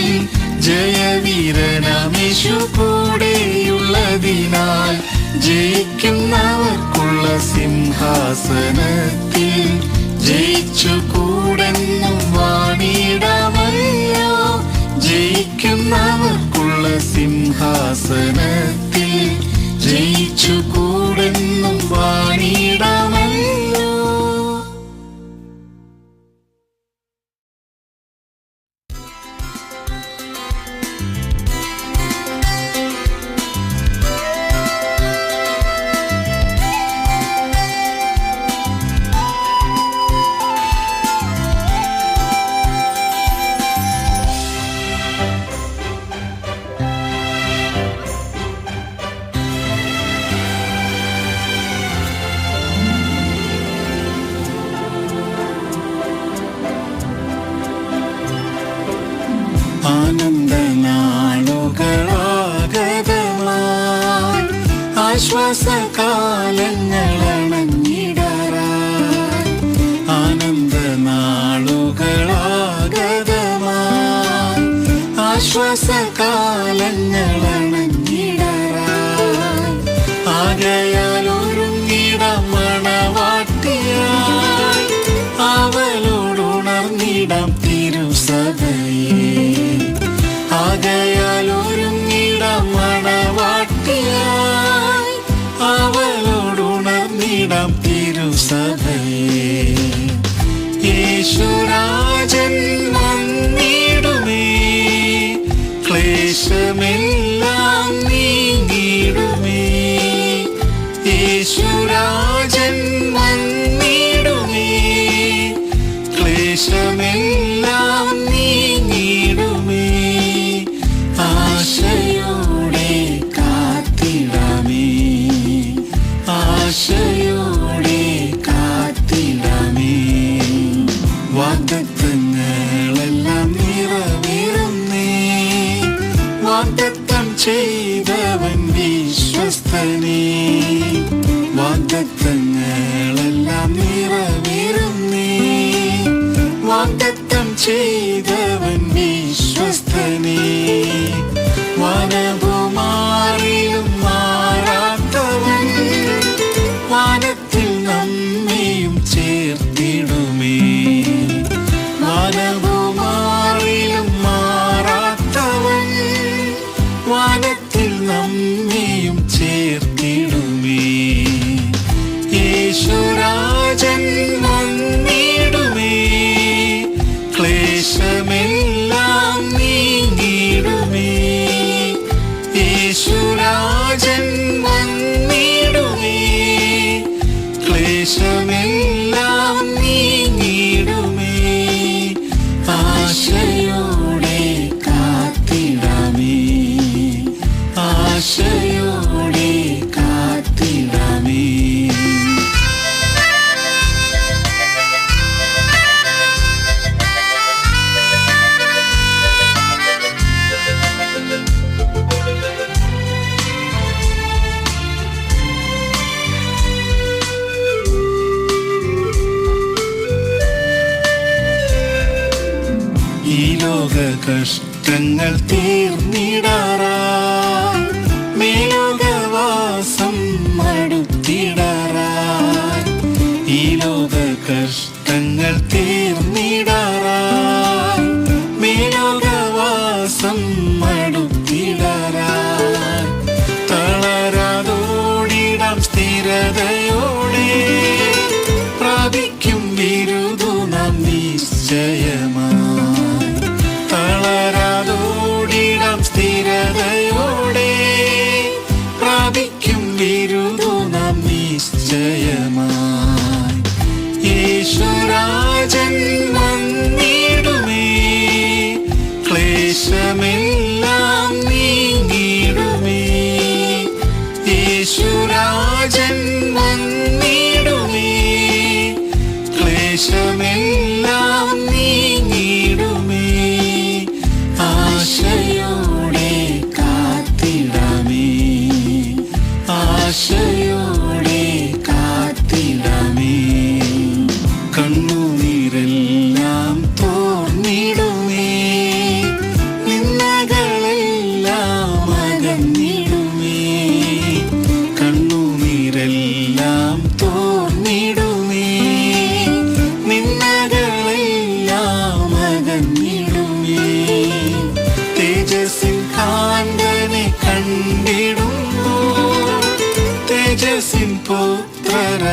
ജയവീരനാമീശു കൂടെയുള്ളതിനാൽ. ജയിക്കുന്നവർക്കുള്ള സിംഹാസനത്തിൽ ജയിച്ചു കൂടെന്നും വാണിടാമല്ലോ. ജയിക്കുന്നവർക്കുള്ള സിംഹാസനത്തിൽ ജയിച്ചു കൂടെന്നും വാണിടാമല്ലോ. ആനന്ദനാളുകളാഗതമായി, ആശ്വാസകാലങ്ങളണഞ്ഞിടാറായി. ആനന്ദനാളുകളാഗതമായി, ആശ്വാസകാലങ്ങളണഞ്ഞിടാറായി. ആകയാൽ ഒരുങ്ങിടാം മണവാട്ടിയായി, അവളോടുണർന്നിടാം തിരുസഭയെ. ആകയാൽ ഒരുങ്ങിടാം മണവാട്ടിയായി, അവളോടുണർന്നിടാം തിരുസഭയെ. യേശുരാജൻ വന്നിടുമേ, ക്ലേശമെല്ലാം നീങ്ങിടുമേ. യേശുരാജൻ വന്നിടുമേ, ക്ലേശമെല്ലാം നീങ്ങിടുമേ. ആശയോടെ കാത്തിടാമേ, ആശയോടെ കാത്തിടാമേ. വാഗ്ദത്തങ്ങളെല്ലാം നിറവേറുന്നേ, വാഗ്ദത്തം ചെയ്തവൻ വിശ്വസ്തനേ. വാഗ്ദത്തങ്ങളെല്ലാം നിറവേറുന്നേ, വാഗ്ദത്തം ചെയ്തവൻ വിശ്വസ്തനേ. വാനഭൂമാരിലും മാറാത്തവൻ, വാനത്തിൽ നമ്മെയും ചേർത്തിടുമേ. വാനഭൂമാരിലും മാറാത്തവൻ, വാനത്തിൽ നമ്മെയും ചേർത്തിടുമേ. യേശുരാജൻ വന്നിടുമേ, ക്ലേശമെല്ലാം നീങ്ങിടുമേ. യേശുരാജൻ വന്നിടുമേ, ക്ലേശമെല്ലാം നീങ്ങിടുമേ. ആശയോടെ കാത്തിടാമേ, ആശയോടെ കാത്തിടാമേ. ഈ ലോക കഷ്ടങ്ങൾ തീർന്നിടാറായി, മേലോകവാസം മടുത്തിടാറായി. ഈ ലോക കഷ്ടങ്ങൾ തീർന്നിടാറായി, മേലോകവാസം മടുത്തിടാറായി. തളരാതോടിടാം സ്ഥിരതയോടെ, പ്രാപിക്കും ബിരുദു നാം നിശ്ചയമായി. തളരാതോടിടാം സ്ഥിരതയോടെ, പ്രാപിക്കും ബിരുദു നാം നിശ്ചയമായി. യേശുരാജൻ വന്നിടുമേ, ക്ലേശമെല്ലാം നീങ്ങിടുമേ. യേശുരാജൻ വന്നിടുമേ, ക്ലേശമെല്ലാം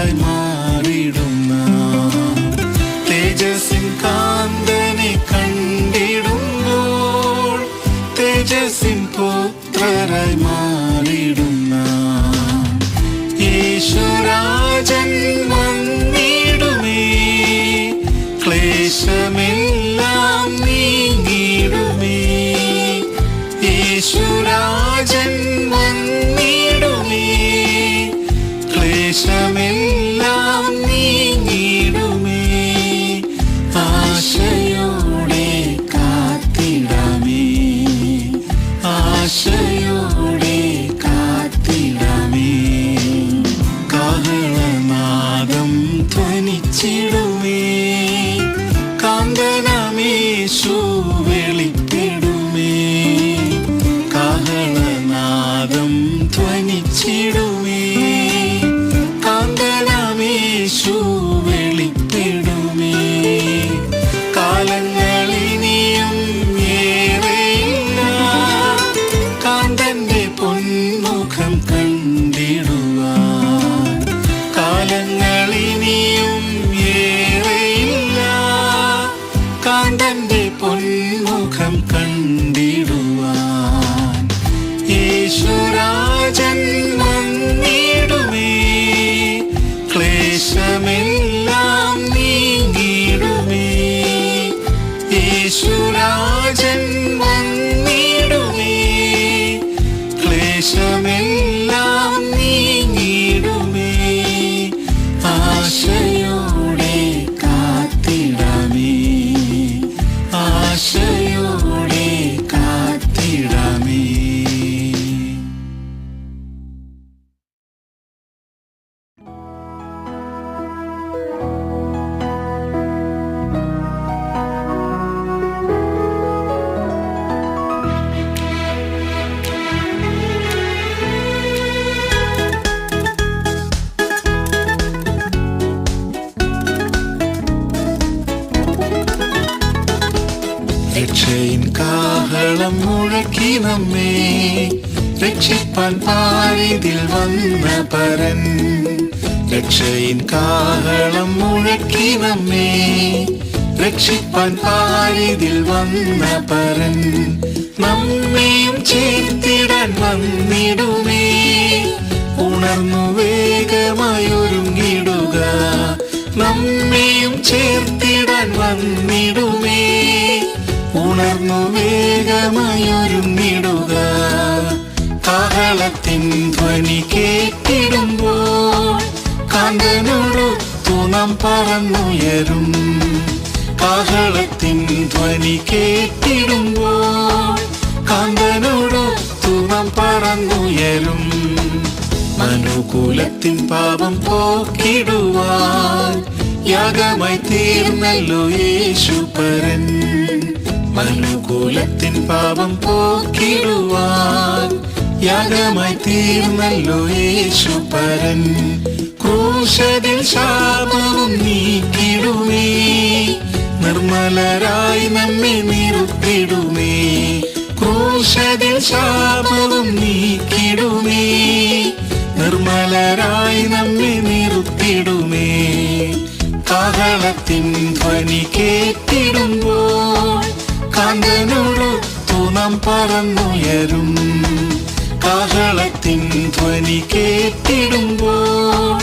പുത്രരായി മാറിടുന്ന തേജസ്സിൻ കാന്തനെ കണ്ടിടുമ്പോൾ തേജസ്സിൻ പുത്രരായി മാറിടുന്ന യേശുരാജൻ വന്നിടുമേ ക്ലേശമെല്ലാം നീങ്ങിടുമേ യേശുരാജൻ വന്നിടുമേ ക്ലേശമെല്ലാം നീങ്ങിടുമേ ആശയോടെ കാത്തിടാമേ ആശയോടെ കാത്തിടാമേ കാഹളനാദം ധ്വനിച്ചിടുമേ കാന്തനാമേശു വെളിപ്പെടുമേ കാഹളനാദം ധ്വനിച്ചിടുമേ കാന്തനാമേശു വെളിപ്പെടുമേ കാലങ്ങളിനിയും ഏറെയില്ല കാന്തന്റെ പൊന്മുഖം കണ്ടിടുവാൻ കാലങ്ങളിനിയും ഏറെയില്ല കാന്തന്റെ പൊന്മുഖം കണ്ടിടുവാൻ യേശുരാജൻ വന്നിടുമേ ക്ലേശമെല്ലാം നീങ്ങിടുമേ യേശുരാജൻ വന്നിടുമേ ക്ലേശമെല്ലാം നീങ്ങിടുമേ ആശയോടെ കാത്തിടാമേ ആശയോടെ കാത്തിടാമേ. രക്ഷയിൻ കാഹളം മുഴക്കി നമ്മെ രക്ഷിപ്പാൻ പാരിതിൽ വന്ന പരൻ രക്ഷയിൻ കാഹളം മുഴക്കി നമ്മെ രക്ഷിപ്പാൻ പാരിതിൽ വന്ന പരൻ നമ്മെയും ചേർത്തിടാൻ വന്നിടുമേ ഉണർന്നു വേഗമായി ഒരുങ്ങിടുക നമ്മെയും ചേർത്തിടാൻ വന്നിടുമേ ഉണർന്നു വേഗമായി ഒരുങ്ങിടുക കാഹളത്തിൻ ധ്വനി കേട്ടിടുമ്പോൾ കാന്തനോടൊത്തു നാം പറന്നുയരും കാഹളത്തിൻ ധ്വനി കേട്ടിടുമ്പോൾ കാന്തനോടൊത്തു നാം പറന്നുയരും മനുകുലത്തിൻ പാപം പോക്കിടുവാൻ യാഗമായി തീർന്നല്ലോ യേശുപരൻ മനുകുലത്തിൻ പാപം പോക്കിടുവാൻ യാഗമായി തീർന്നല്ലോ യേശുപരൻ ക്രൂശതിൽ ശാപവും നീക്കിടുമേ നിർമ്മലരായി നമ്മെ നിർത്തിടുമേ ക്രൂശതിൽ ശാപവും നീക്കിടുമേ നിർമ്മലരായി നമ്മെ നിർത്തിടുമേ കാഹളത്തിൻ ധ്വനി കേട്ടിടുമ്പോൾ കാന്തനോടൊത്തു നാം പറന്നുയരും കാഹളത്തിൻ ധ്വനി കേട്ടിടുമ്പോൾ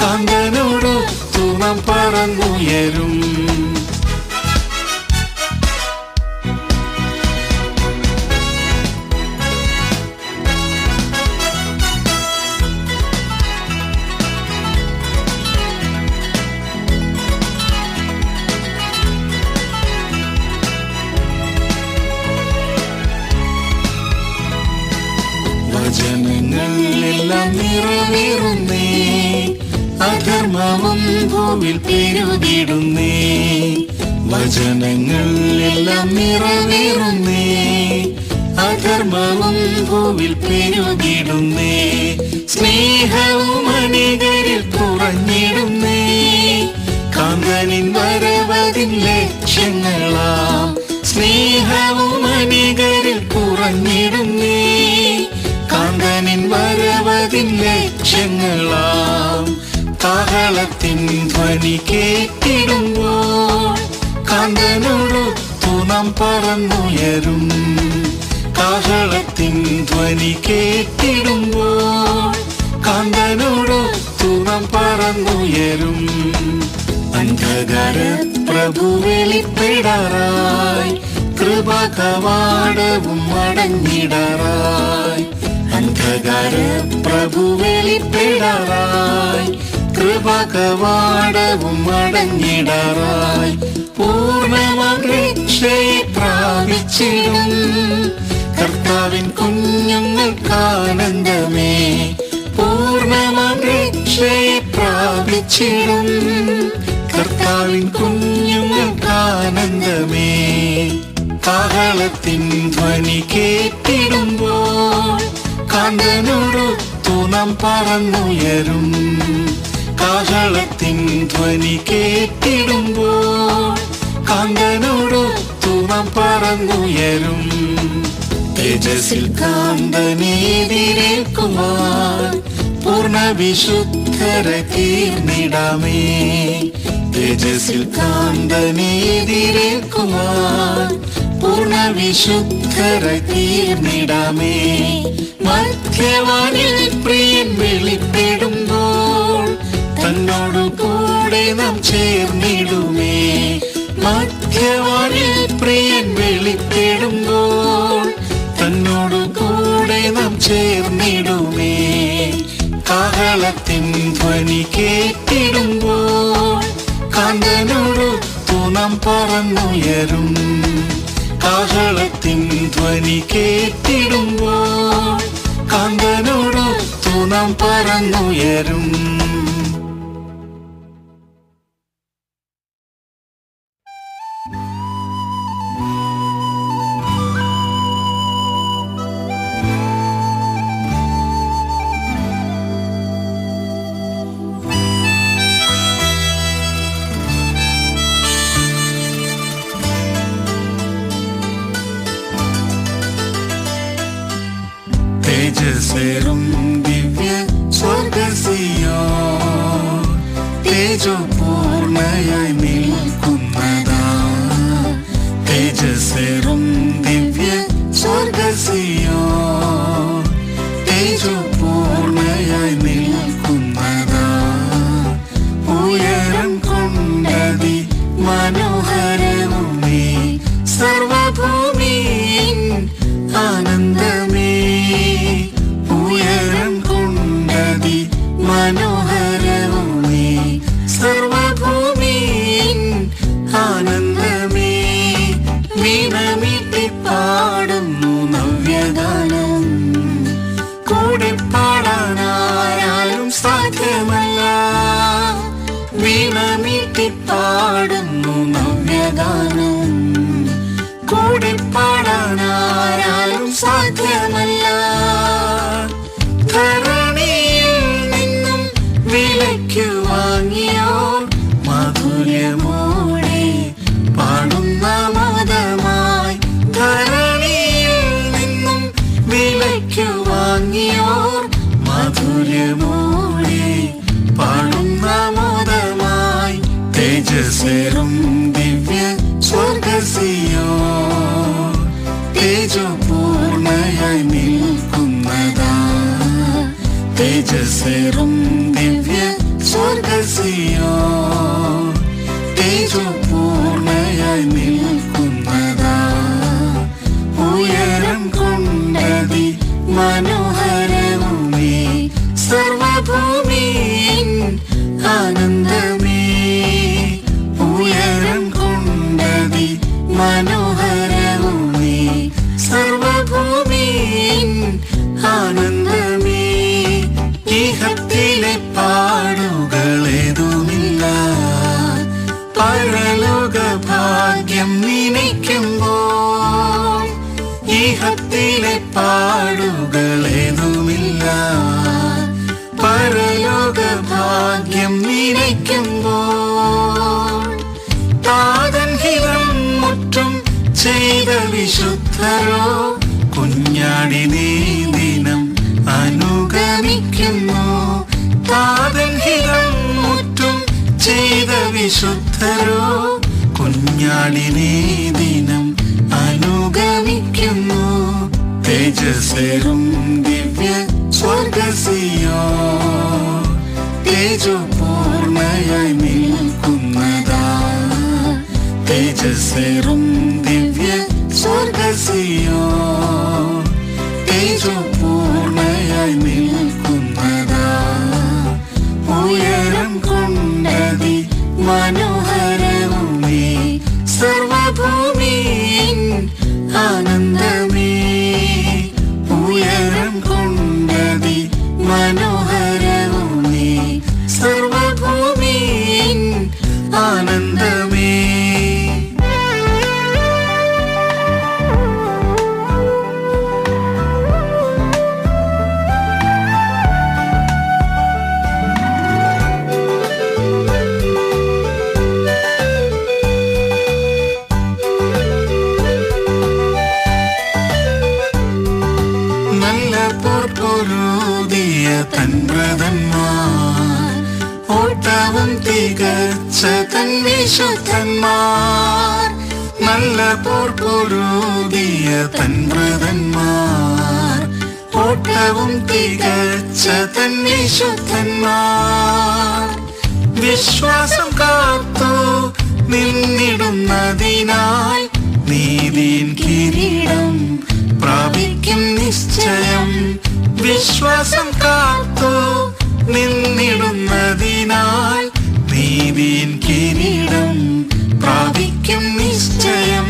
കാന്തനോടൊത്തു നാം പറന്നുയരും വചനങ്ങളെല്ലാം നിറവേറുന്നേ അധർമ്മവും ഭൂവിൽ പെരുകിടുന്നേ വചനങ്ങളെല്ലാം നിറവേറുന്നേ അധർമ്മവും ഭൂവിൽ പെരുകിടുന്നേ സ്നേഹവും അനേകരിൽ കുറഞ്ഞിടുന്നേ കാന്തനിൻ വരവതിൻ ലക്ഷ്യങ്ങളാം സ്നേഹവും അനേകരിൽ കുറഞ്ഞിടുന്നേ കാന്തനിൻ വരവതിൻ ലക്ഷ്യങ്ങളാം കാഹളത്തിൻ ധ്വനി കേട്ടിടുമ്പോൾ കാന്തനോടൊത്തു നാം പറന്നുയരും. കാഹളത്തിൻ ധ്വനി കേട്ടിടുമ്പോൾ കാന്തനോടൊത്തു നാം പറന്നുയരും. അന്ധകാര പ്രഭു വെളിപ്പെടാറായി, കൃപാകവാടവും അടഞ്ഞിടാറായി. അന്ധകാര പ്രഭു വെളിപ്പെടാറായി, കൃപാകവാടവും അടഞ്ഞിടാറായി. പൂർണ്ണമാം രക്ഷയെ പ്രാപിച്ചിടും കർത്താവിൻ കുഞ്ഞുങ്ങൾക്കാനന്ദമേ. പൂർണ്ണമാം രക്ഷയെ പ്രാപിച്ചിടും കർത്താവിൻ കുഞ്ഞുങ്ങൾക്കാനന്ദമേ. കാഹളത്തിൻ ധ്വനി കേട്ടിടുമ്പോൾ കാന്തനോടൊത്തു നാം പറന്നുയരും. കാഹളത്തിൻ ധ്വനി കേട്ടിടുമ്പോൾ കാന്തനോടൊത്തു നാം പറന്നുയരും. തേജസ്സിൽ കാന്തനെ എതിരേൽക്കുവാൻ പൂർണ്ണ വിശുദ്ധരെ തീർന്നിടാമേ. തേജസ്സിൽ കാന്തനെ എതിരേൽക്കുവാൻ പൂർണ്ണ വിശുദ്ധരെ തീർന്നിടാമേ. മധ്യവാനിൽ പ്രിയൻ വെളിപ്പെടുമ്പോൾ തന്നോടു കൂടെ നാം ചേർന്നിടുമേ. മധ്യവാനിൽ പ്രിയൻ വെളിപ്പെടുമ്പോൾ തന്നോടു കൂടെ നാം ചേർന്നിടുമേ. കാഹളത്തിൻ ധ്വനി കേട്ടിടുമ്പോൾ കാന്തനോടൊത്തു നാം പറന്നുയരും. കാഹളത്തിൻ ധ്വനി കേട്ടിടുമ്പോൾ കാന്തനോടൊത്തു നാം പറന്നുയരും. തേജസ്സേറും ദിവ്യ സ്വർഗ്ഗസിയോൻ തേജോപൂർണയായി നിൽക്കുന്നതാ. തേജസ്സേറും ദിവ്യ സ്വർഗ്ഗസിയോൻ തേജോപൂർണയായി നിൽക്കുന്നതാ. ഉയരം കൊണ്ടതി മനോഹരവുമേ സർവഭൂമിയിൻ ആനന്ദമേ. ഉയരം കൊണ്ടതി മനോഹരവുമേ സർവഭൂമിയിൻ ആനന്ദമേ. വീണമീട്ടി പാടുന്നു നവ്യഗാനം, കൂടെ പാടാനായാലും സാധ്യമല്ല. വീണമീട്ടി പാടുന്നു നവ്യഗാനം, കൂടെ പാടാനായാലും സാധ്യമല്ല. ധരണിയിൽ നിന്നും വിലയ്ക്കു വാങ്ങിയോർ മാധുര്യമോടെ പാടുന്ന മോദമായി. ധരണിയിൽ നിന്നും വിലയ്ക്കു വാങ്ങിയോർ മാധുര്യമോടെ പാടുന്ന മോദമായി. തേജസ്സേറും ദിവ്യ സ്വർഗ്ഗസിയോൻ തേജോപൂർണയായി നിൽക്കുന്നതാ. തേജസ്സേറും ദിവ്യ സ്വർഗ്ഗസിയോൻ തേജോപൂർണയായി നിൽക്കുന്നതാ. ഉയരം കൊണ്ടതി മനോഹരവുമേ സർവഭൂമിയിൻ ആനന്ദമേ. ഉയരം കൊണ്ടതി മനോഹരവുമേ സർവഭൂമിയിൻ ആനന്ദമേ. ഇഹത്തിലെ പാടുകളേതുമില്ല, പരലോക ഭാഗ്യം നിനയ്ക്കുമ്പോൾ. ഇഹത്തിലെ പാടുകളേതുമില്ല, പരലോക ഭാഗ്യം നിനയ്ക്കുമ്പോൾ. താതൻ ഹിതം മുറ്റും ചെയ്ത വിശുദ്ധരോ കുഞ്ഞാടിനെ ദിനം അനുഗമിക്കുന്നു. താതൻ ഹിതം ചെയ്ത വിശുദ്ധരോ കുഞ്ഞാടിനെ ദിനം അനുഗമിക്കുന്നു. തേജസ്സേറും ദിവ്യ സ്വർഗസിയോ തേജോപൂർണയായി നിൽക്കുന്നതാ. തേജസ്സേറും ദിവ്യ സ്വർഗസിയോ തേജോപൂർണയായി നിൽക്കുന്നതാ. ഉയരം കൊണ്ടതി മനോഹരവുമേ സർവഭൂമിയിൻ ആനന്ദമേ. ഉയരം കൊണ്ടതി മനോഹരവുമേ സർവഭൂമിയിൻ ആനന്ദമേ. പൊരുതിയ തൻവ്രതന്മാർ ഓട്ടവും തികച്ച തൻ വിശുദ്ധന്മാർ. നല്ല പൊരുതിയ തൻവ്രതന്മാർ ഓട്ടവും തികച്ച തൻ വിശുദ്ധന്മാർ. വിശ്വാസം കാത്തു നിന്നിടുന്നതിനാൽ നീതിൻ കിരീടം പ്രാപിക്കും നിശ്ചയം. വിശ്വാസം കാത്തു നിന്നിടുന്നതിനാൽ നീതിൻ കിരീടം പ്രാപിക്കും നിശ്ചയം.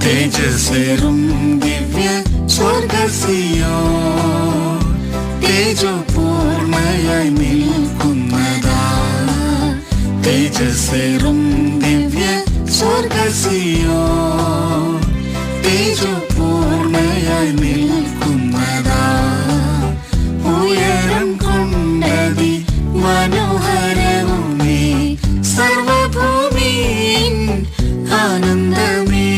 തേജസ്സേറും ദിവ്യ സ്വർഗസിയോ തേജോപൂർണയായി നിൽക്കുന്നതാ. തേജസ്സേറും ദിവ്യ സ്വർഗസിയോ തേജോപൂർണയായി നിൽക്കുന്നതാ. ഉയരം കൊണ്ടതി മനോഹരവുമേ സർവഭൂമിയിൻ ആനന്ദമേ.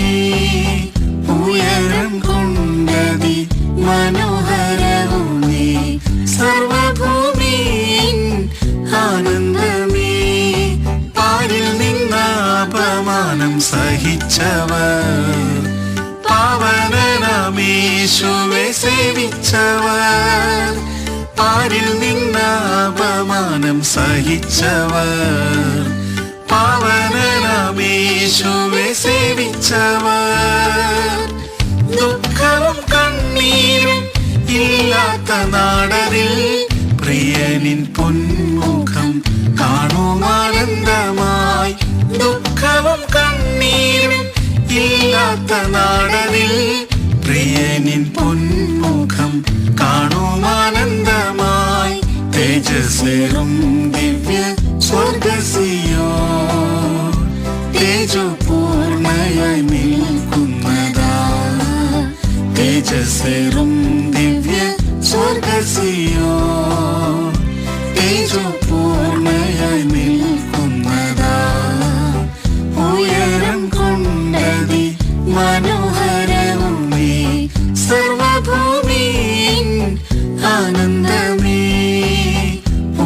ഉയരം കൊണ്ടതി മനോഹരവുമേ സർവഭൂമിയിൻ ആനന്ദമേ. പാരിൽ നിന്ന് അപമാനം സഹിച്ചവർ പാവനനാമേശുവെ സേവിച്ചവർ. പാരിൽ നിന്ന് അപമാനം സഹിച്ചവർ പാവനനാമേശുവെ സേവിച്ചവർ. ദുഃഖവും കണ്ണീരും ഇല്ലാത്ത നാടരിൽ പ്രിയനിൻ പൊന്മുഖം കാണുമാനന്ദമായി. ദുഃഖവും കണ്ണീരും ഇല്ലാത്ത നാടരിൽ പ്രിയനിൻ പൊന്മുഖം കാണുമാനന്ദമായി. തേജസ്സേറും ദിവ്യ സ്വർഗസിയോ തേജോപൂർണയായി നിൽക്കുന്നതാ. തേജസ്സേറും ദിവ്യ സ്വർഗസിയോ തേജോപൂർണയായി നിൽക്കുന്നതാ. ഉയരം കൊണ്ടതി മനോഹരവുമേ സർവഭൂമിയിൻ ആനന്ദമേ.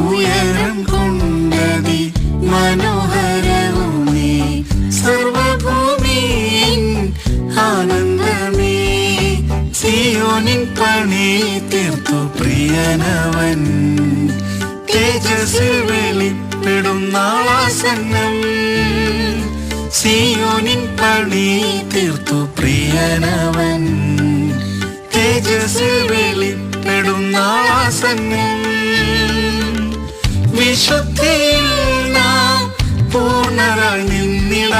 ഉയരം കൊണ്ടതി മനോഹരവുമേ സർവഭൂമിയിൻ ആനന്ദമേ. സിയോനിൻ പണി തീർത്തു പ്രിയനവൻ തേജസ്സിൽ വെളിപ്പെടും നാളാസന്നം. സിയോനിൻ പണി തീർത്തു പ്രിയനവൻ തേജസ്സിൽ വെളിപ്പെടും നാളാസന്നം. വിശുദ്ധിയിൽ നാം പൂർണ്ണരായി നിന്നിട